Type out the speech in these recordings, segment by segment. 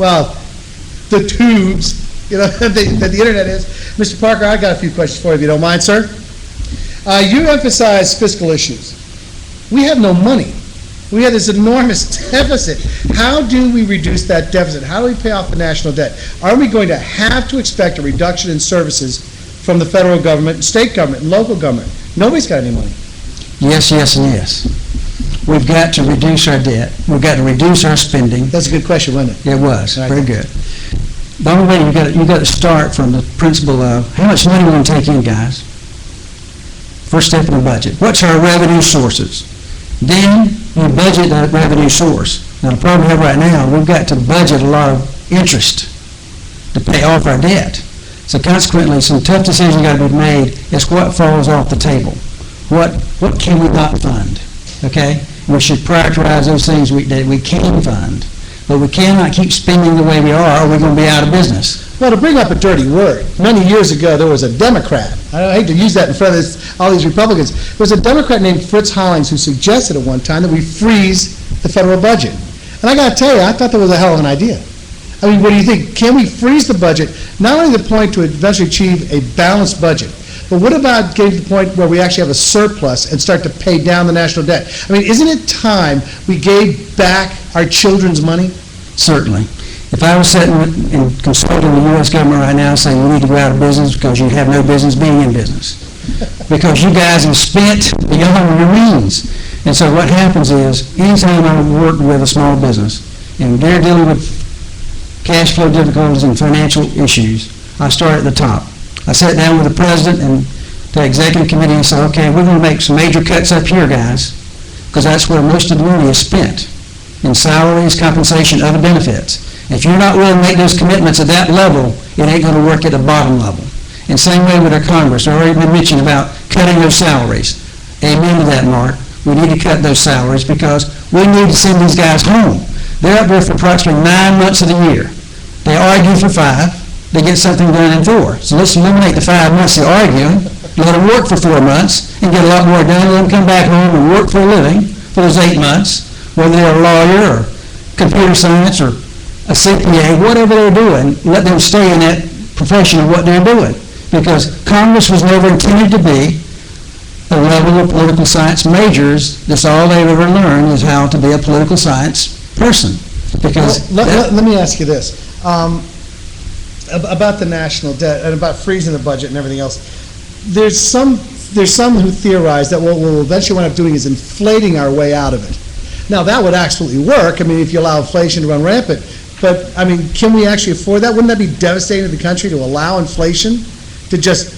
well, the tubes, that the internet is. Mr. Parker, I've got a few questions for you, if you don't mind, sir. You emphasize fiscal issues. We have no money. We have this enormous deficit. How do we reduce that deficit? How do we pay off the national debt? Are we going to have to expect a reduction in services from the federal government, state government, and local government? Nobody's got any money. Yes, yes, and yes. We've got to reduce our debt. We've got to reduce our spending. That's a good question, wasn't it? It was. Right. Very good. The only way you've got to start from the principle of how much money we're going to take in, guys. First step in the budget. What's our revenue sources? Then you budget that revenue source. Now the problem we have right now, we've got to budget a lot of interest to pay off our debt. So consequently, some tough decisions got to be made as what falls off the table. What can we not fund? Okay? We should prioritize those things that we can fund. But we cannot keep spending the way we are, or we're going to be out of business. Well, to bring up a dirty word, many years ago there was a Democrat. I hate to use that in front of all these Republicans. There was a Democrat named Fritz Hollings who suggested at one time that we freeze the federal budget. And I got to tell you, I thought that was a hell of an idea. I mean, what do you think? Can we freeze the budget, not only to the point to eventually achieve a balanced budget, but what about getting to the point where we actually have a surplus and start to pay down the national debt? I mean, isn't it time we gave back our children's money? Certainly. If I was sitting and consulting the U.S. government right now saying we need to go out of business because you have no business being in business, because you guys have spent beyond your means. And so what happens is, anytime I work with a small business and they're dealing with cash flow difficulties and financial issues, I start at the top. I sat down with the president and the executive committee and said, okay, we're going to make some major cuts up here, guys, because that's where most of the money is spent, in salaries, compensation, other benefits. If you're not willing to make those commitments at that level, it ain't going to work at the bottom level. And same way with our Congress. I've already been mentioned about cutting those salaries. Amen to that, Mark. We need to cut those salaries because we need to send these guys home. They're up there for approximately 9 months of the year. They argue for 5. They get something done in 4. So let's eliminate the 5 months they argue, let them work for 4 months and get a lot more done, let them come back home and work for a living for those 8 months, whether they're a lawyer or computer science or a CPA, whatever they're doing, let them stay in that profession of what they're doing. Because Congress was never intended to be a level of political science majors. That's all they've ever learned is how to be a political science person. Because let me ask you this. About the national debt and about freezing the budget and everything else. There's some who theorize that what we'll eventually wind up doing is inflating our way out of it. Now, that would absolutely work, I mean, if you allow inflation to run rampant. But, I mean, can we actually afford that? Wouldn't that be devastating to the country to allow inflation to just,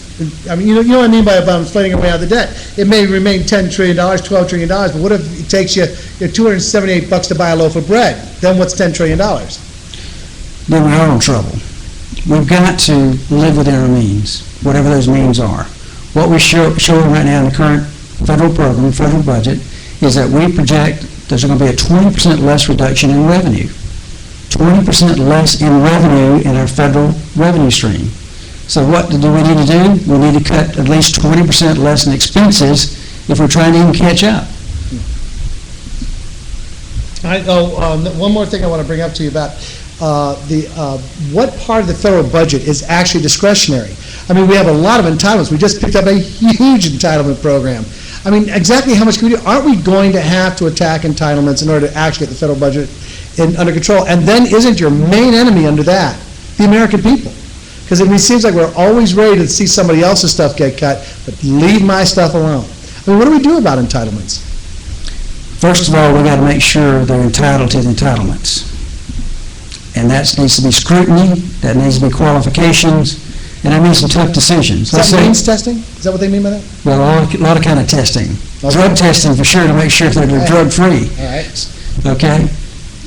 I mean, you know what I mean by about inflating our way out of the debt? It may remain $10 trillion, $12 trillion, but what if it takes you $278 to buy a loaf of bread? Then what's $10 trillion? Then we are in trouble. We've got to live within our means, whatever those means are. What we're showing right now in the current federal program, federal budget, is that we project there's going to be a 20% less reduction in revenue. 20% less in revenue in our federal revenue stream. So what do we need to do? We need to cut at least 20% less in expenses if we're trying to even catch up. One more thing I want to bring up to you about what part of the federal budget is actually discretionary. I mean, we have a lot of entitlements. We just picked up a huge entitlement program. I mean, exactly how much can we do? Aren't we going to have to attack entitlements in order to actually get the federal budget under control? And then isn't your main enemy under that the American people? Because it seems like we're always ready to see somebody else's stuff get cut, but leave my stuff alone. I mean, what do we do about entitlements? First of all, we've got to make sure they're entitled to the entitlements. And that needs to be scrutiny, that needs to be qualifications, and that means some tough decisions. Is that means testing? Is that what they mean by that? Well, a lot of kind of testing. Okay. Drug testing for sure to make sure that they're drug-free. All right. Okay?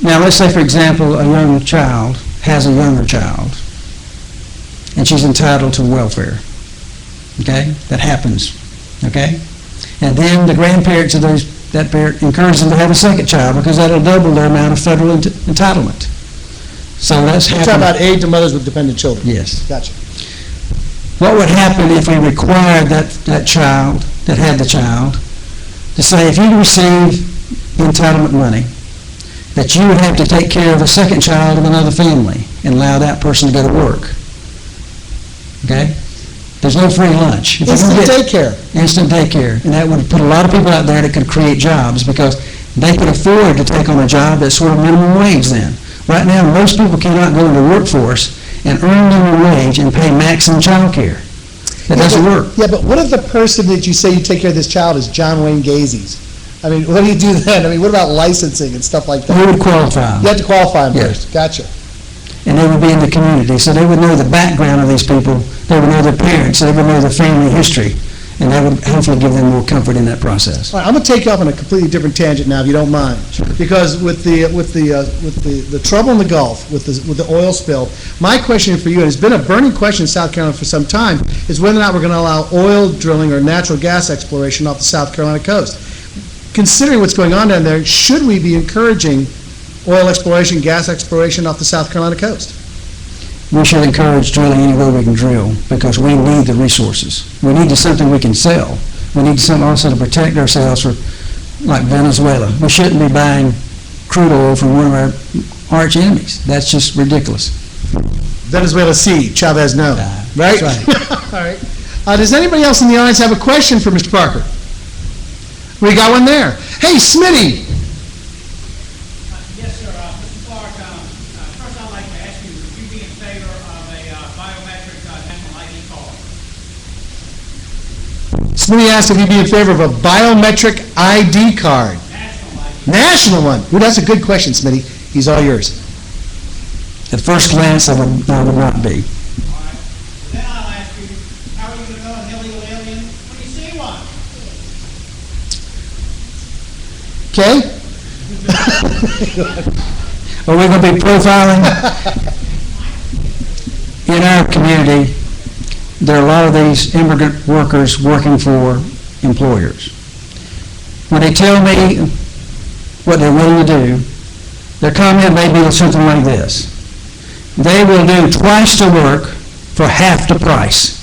Now, let's say, for example, a young child has a younger child, and she's entitled to welfare. Okay? That happens. Okay? And then the grandparents of that parent encourage them to have a second child because that'll double their amount of federal entitlement. So that's happening. You're talking about aid to mothers with dependent children. Yes. Gotcha. What would happen if we required that child, that had the child, to say, if you receive entitlement money, that you would have to take care of the second child of another family and allow that person to go to work. Okay? There's no free lunch. If you Instant don't get daycare. instant daycare, and that would put a lot of people out there that could create jobs because they could afford to take on a job that's sort of minimum wage then. Right now, most people cannot go into the workforce and earn minimum wage and pay maximum child care. That doesn't work. Yeah, but what if the person that you say you take care of this child is John Wayne Gacy's? I mean, what do you do then? I mean, what about licensing and stuff like that? Who would qualify? You have to qualify them Yes. first. Gotcha. And they would be in the community, so they would know the background of these people, they would know their parents, they would know their family history, and that would hopefully give them more comfort in that process. All right, I'm going to take you off on a completely different tangent now, if you don't mind. Because with the trouble in the Gulf, with the oil spill, my question for you, and it's been a burning question in South Carolina for some time, is whether or not we're going to allow oil drilling or natural gas exploration off the South Carolina coast. Considering what's going on down there, should we be encouraging oil exploration, gas exploration off the South Carolina coast? We should encourage drilling anywhere we can drill because we need the resources. We need something we can sell. We need something also to protect ourselves from, like Venezuela. We shouldn't be buying crude oil from one of our arch enemies. That's just ridiculous. Venezuela C, Chavez no. Right? That's right. All right. Does anybody else in the audience have a question for Mr. Parker? We got one there. Hey, Smitty. Yes, sir. Mr. Clark, first I'd like to ask you, would you be in favor of a biometric national ID card? Smitty asked if you'd be in favor of a biometric ID card. National ID. National one. Ooh, that's a good question, Smitty. He's all yours. At first glance, I would not be. All right. Then I'll ask you, how are you going to know an illegal alien when you see one? Okay? Are we going to be profiling? In our community, there are a lot of these immigrant workers working for employers. When they tell me what they're willing to do, their comment may be something like this. They will do twice the work for half the price.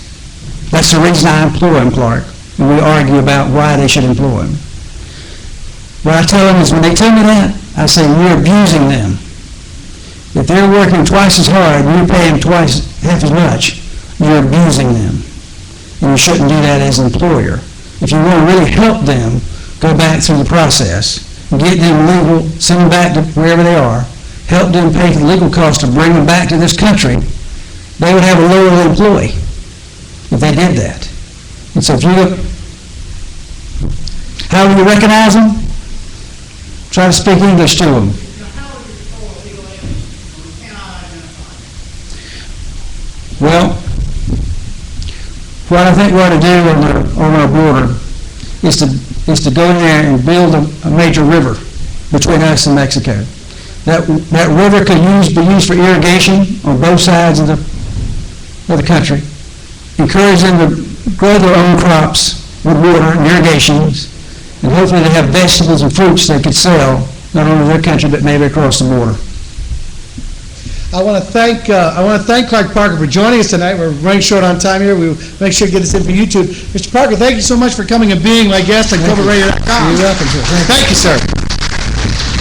That's the reason I employ them, Clark, and we argue about why they should employ them. What I tell them is when they tell me that, I say, you're abusing them. If they're working twice as hard and you pay them half as much, you're abusing them. And you shouldn't do that as an employer. If you want to really help them, go back through the process, get them legal, send them back to wherever they are, help them pay the legal cost to bring them back to this country, they would have a loyal employee if they did that. And so if you look, how do you recognize them? Try to speak English to them. How would you control illegal aliens when we cannot identify them? Well, what I think we ought to do on our border is to go in there and build a major river between us and Mexico. That river could be used for irrigation on both sides of the country. Encourage them to grow their own crops with water and irrigations, and hopefully they have vegetables and fruits they could sell, not only in their country, but maybe across the border. I want to thank Clark Parker for joining us tonight. We're running short on time here. We'll make sure to get this in for YouTube. Mr. Parker, thank you so much for coming and being my guest on Colbertradio.com. You're welcome. Thank you, sir.